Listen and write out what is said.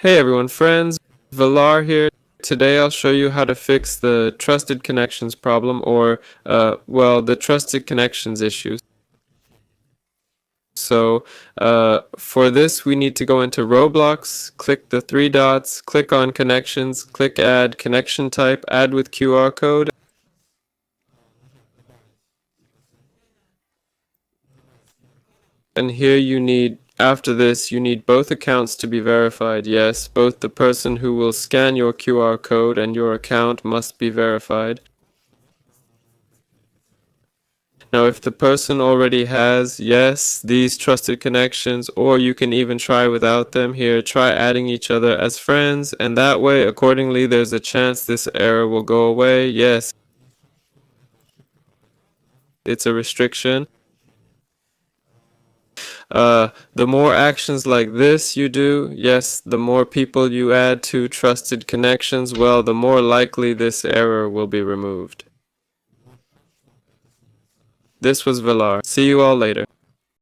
Hey everyone, friends, Valar here. Today I'll show you how to fix the trusted connections problem or, the trusted connections issue. So for this we need to go into Roblox, click the three dots, click on connections, click add connection type, add with QR code. And here after this, you need both accounts to be verified. Yes, both the person who will scan your QR code and your account must be verified. Now, if the person already has, yes, these trusted connections, or you can even try without them here, try adding each other as friends, and that way, accordingly, there's a chance this error will go away. Yes, it's a restriction. The more actions like this you do, yes, the more people you add to trusted connections, well, the more likely this error will be removed. This was Valar. See you all later.